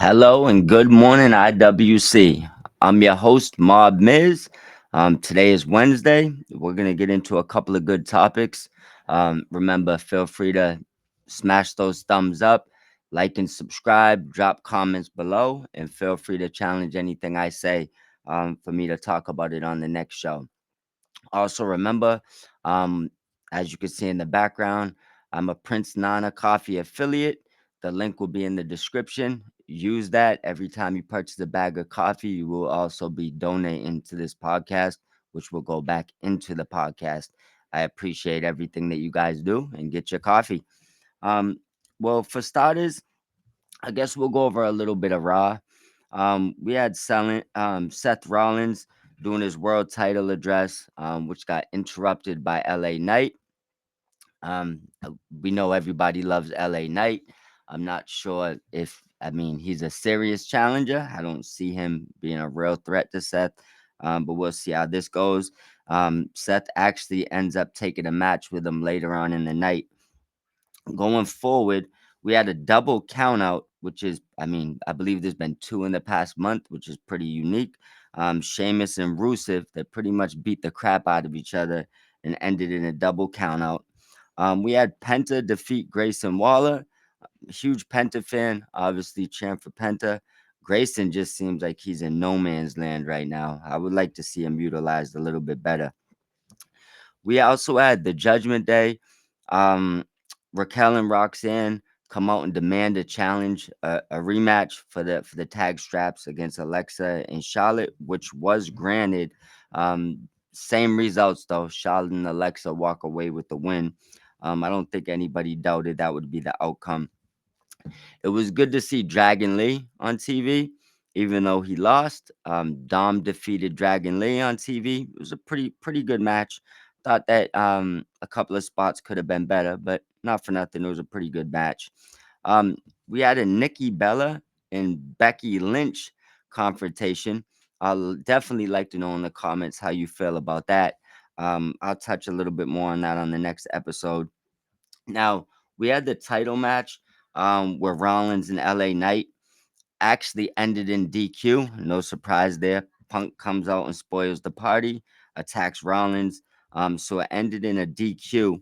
Hello and good morning, IWC. I'm your host, Mob Miz. Today is Wednesday. We're going to get into a couple of good topics. Remember, feel free to smash those thumbs up, like and subscribe, drop comments below, and feel free to challenge anything I say for me to talk about it on the next show. Also, remember, um, as you can see in the background, I'm a Prince Nana Coffee affiliate. The link will be in the description. Use that every time you purchase a bag of coffee. You will also be donating to this podcast, which will go back into the podcast. I appreciate everything that you guys do and get your coffee. Um, well, for starters, I guess we'll go over a little bit of Raw. We had Seth Rollins doing his world title address, which got interrupted by LA Knight. We know everybody loves LA Knight. I'm not sure if, he's a serious challenger. I don't see him being a real threat to Seth, but we'll see how this goes. Seth actually ends up taking a match with him later on in the night. Going forward, we had a double count out, which is, I believe there's been two in the past month, which is pretty unique. Sheamus and Rusev, they pretty much beat the crap out of each other and ended in a double count out. We had Penta defeat Grayson Waller. Huge Penta fan, obviously champ for Penta. Grayson just seems like he's in no man's land right now. I would like to see him utilized a little bit better. We also had the Judgment Day. Um, Raquel and Roxanne come out and demand a challenge, a rematch for the tag straps against Alexa and Charlotte, which was granted. Same results though. Charlotte and Alexa walk away with the win. I don't think anybody doubted that would be the outcome. It was good to see Dragon Lee on TV, even though he lost. Dom defeated Dragon Lee on TV. It was a pretty good match. Thought that a couple of spots could have been better, but not for nothing. It was a pretty good match. Um, we had a Nikki Bella and Becky Lynch confrontation. I'll definitely like to know in the comments how you feel about that. I'll touch a little bit more on that on the next episode. Now, we had the title match where Rollins and LA Knight actually ended in DQ. No surprise there. Punk comes out and spoils the party, attacks Rollins. So it ended in a DQ.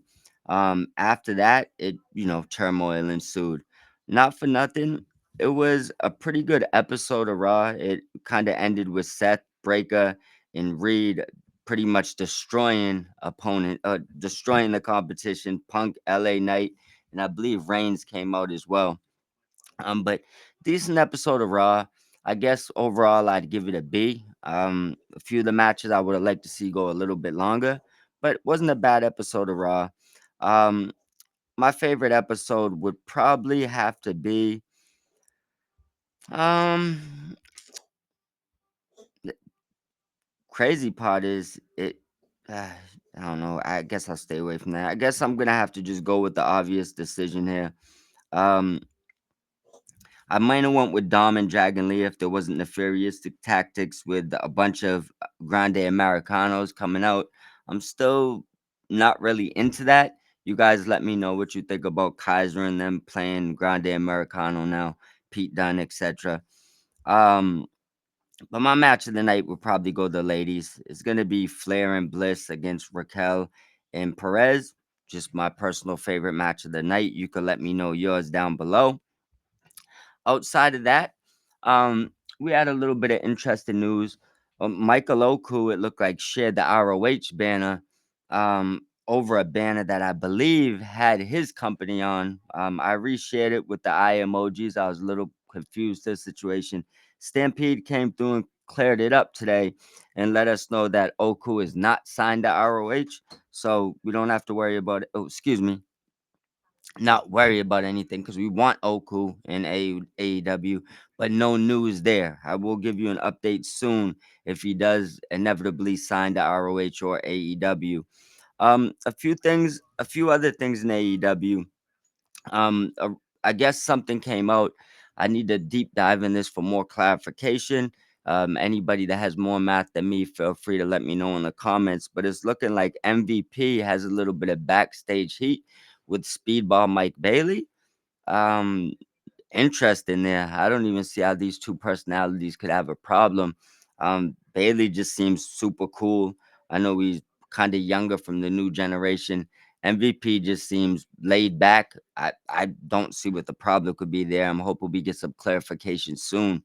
After that, turmoil ensued. Not for nothing. It was a pretty good episode of Raw. It kind of ended with Seth, Breaker, and Reed pretty much destroying the competition. Punk, LA Knight, and I believe Reigns came out as well. But decent episode of Raw. I guess overall I'd give it a B. A few of the matches I would have liked to see go a little bit longer, but it wasn't a bad episode of Raw. Um, my favorite episode would probably have to be um the crazy part is it I don't know. I guess I'll stay away from that. I guess I'm gonna have to just go with the obvious decision here. Um, I might have went with Dom and Dragon Lee if there wasn't nefarious tactics with a bunch of Grande Americanos coming out. I'm still not really into that. You guys let me know what you think about Kaiser and them playing Grande Americano now, Pete Dunne, etc. Um, but my match of the night will probably go the ladies. It's gonna be Flair and Bliss against Raquel and Perez. Just my personal favorite match of the night. You can let me know yours down below. Outside of that, we had a little bit of interesting news. Michael Oku, it looked like, shared the ROH banner over a banner that I believe had his company on. I reshared it with the eye emojis. I was a little confused to the situation. Stampede came through and cleared it up today and let us know that Oku is not signed to ROH. So we don't have to worry about it. Oh, excuse me, not worry about anything because we want Oku and AEW, but no news there. I will give you an update soon if he does inevitably sign to ROH or AEW. A few other things in AEW. Um, uh, I guess something came out. I need to deep dive in this for more clarification. Anybody that has more math than me, feel free to let me know in the comments. But it's looking like MVP has a little bit of backstage heat with Speedball Mike Bailey. Um, interest in there. I don't even see how these two personalities could have a problem. Bailey just seems super cool. I know he's kind of younger from the new generation. MVP just seems laid back. I don't see what the problem could be there. I'm hoping we get some clarification soon.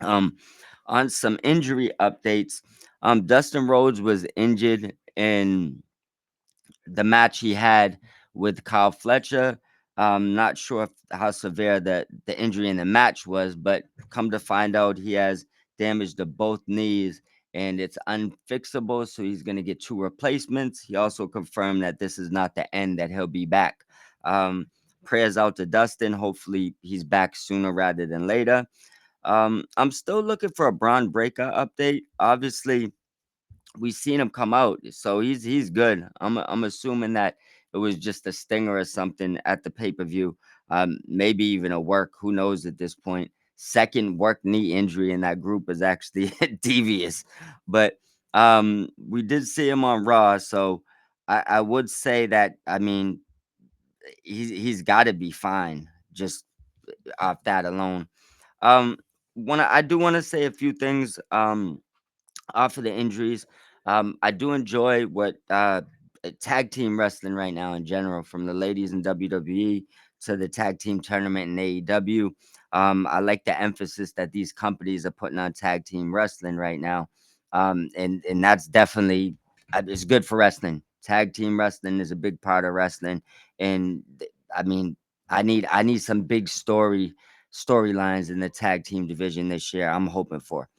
Um, on some injury updates, Dustin Rhodes was injured in the match he had with Kyle Fletcher. Not sure how severe the injury in the match was, but come to find out, he has damage to both knees and it's unfixable. So he's going to get two replacements. He also confirmed that this is not the end, that he'll be back. Um, Prayers out to Dustin. Hopefully, he's back sooner rather than later. I'm still looking for a Braun Breaker update. Obviously, we've seen him come out, so he's good. I'm assuming that it was just a stinger or something at the pay per view, maybe even a work. Who knows at this point? Second work knee injury in that group is actually devious, but we did see him on Raw, so I would say that I mean he's got to be fine just off that alone. Um, I do want to say a few things. Off of the injuries. I do enjoy what tag team wrestling right now in general, from the ladies in WWE to the tag team tournament in AEW. I like the emphasis that these companies are putting on tag team wrestling right now, and that's definitely it's good for wrestling. Tag team wrestling is a big part of wrestling, and I mean, I need some big storylines in the tag team division this year. I'm hoping for.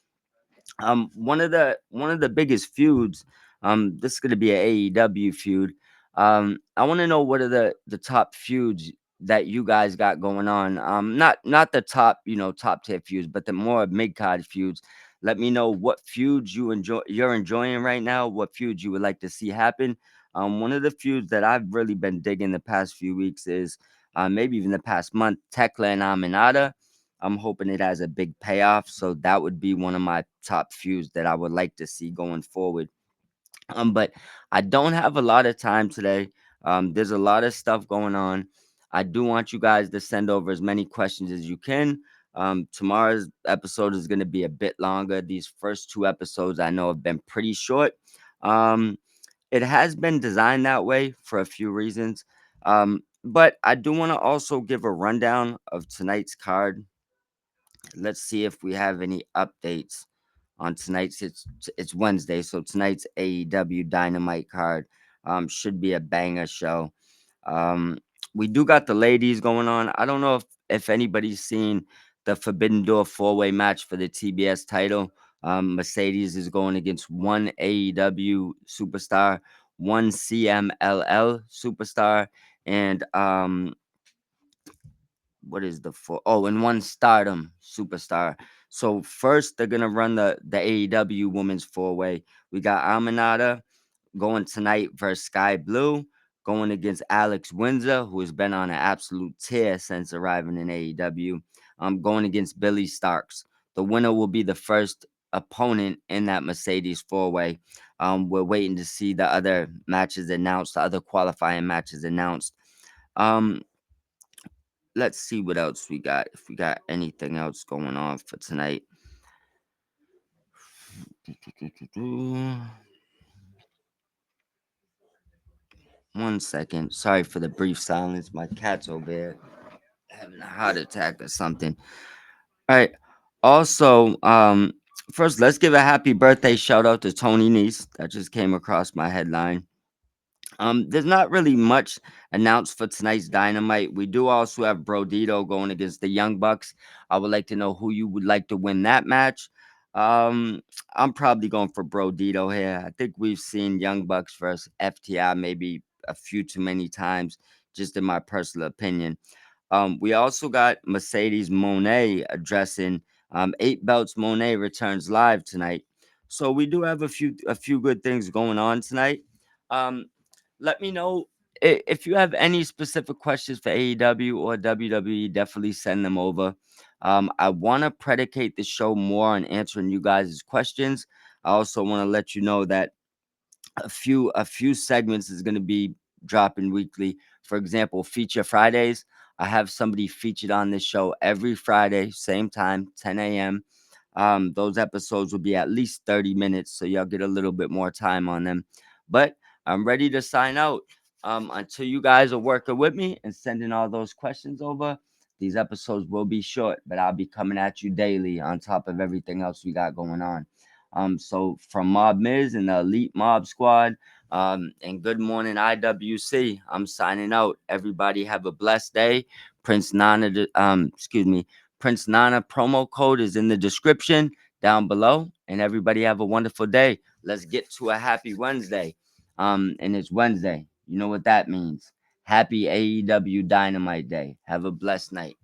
One of the biggest feuds. This is going to be an AEW feud. I want to know what are the top feuds that you guys got going on. Not the top, top tier feuds, but the more mid card feuds. Let me know what feuds you're enjoying right now. What feuds you would like to see happen. One of the feuds that I've really been digging the past few weeks is maybe even the past month, Tekla and Aminata. I'm hoping it has a big payoff. So that would be one of my top feuds that I would like to see going forward. But I don't have a lot of time today. There's a lot of stuff going on. I do want you guys to send over as many questions as you can. Tomorrow's episode is going to be a bit longer. These first two episodes I know have been pretty short. Um, it has been designed that way for a few reasons. But I do want to also give a rundown of tonight's card. Let's see if we have any updates on tonight's. It's Wednesday, so tonight's AEW Dynamite card should be a banger show. Um, we do got the ladies going on. I don't know if anybody's seen the Forbidden Door four-way match for the TBS title. Mercedes is going against one AEW superstar, one CMLL superstar, and what is the four? Oh, and one Stardom superstar. So first they're gonna run the AEW Women's Four Way. We got Aminata going tonight versus Sky Blue, going against Alex Windsor, who has been on an absolute tear since arriving in AEW. Going against Billy Starks. The winner will be the first opponent in that Mercedes Four Way. We're waiting to see the other matches announced, the other qualifying matches announced. Um, let's see what else we got. If we got anything else going on for tonight. One second. Sorry for the brief silence. My cat's over there having a heart attack or something. All right. Also, first let's give a happy birthday shout out to Tony Nese. That just came across my headline. There's not really much announced for tonight's Dynamite. We do also have Brodito going against the Young Bucks. I would like to know who you would like to win that match. Um, I'm probably going for Brodito here. I think we've seen Young Bucks versus FTI maybe a few too many times, just in my personal opinion. We also got Mercedes Monet addressing Eight Belts. Monet returns live tonight, so we do have a few good things going on tonight. Um, Let me know if you have any specific questions for AEW or WWE. Definitely send them over. I want to predicate the show more on answering you guys' questions. I also want to let you know that a few segments is going to be dropping weekly. For example, Feature Fridays. I have somebody featured on this show every Friday, same time, 10 a.m. Those episodes will be at least 30 minutes, so y'all get a little bit more time on them. But I'm ready to sign out. Until you guys are working with me and sending all those questions over, these episodes will be short, but I'll be coming at you daily on top of everything else we got going on. So from Mob Miz and the Elite Mob Squad, and Good Morning IWC, I'm signing out. Everybody have a blessed day. Prince Nana promo code is in the description down below. And everybody have a wonderful day. Let's get to a happy Wednesday. And it's Wednesday. You know what that means. Happy AEW Dynamite Day. Have a blessed night.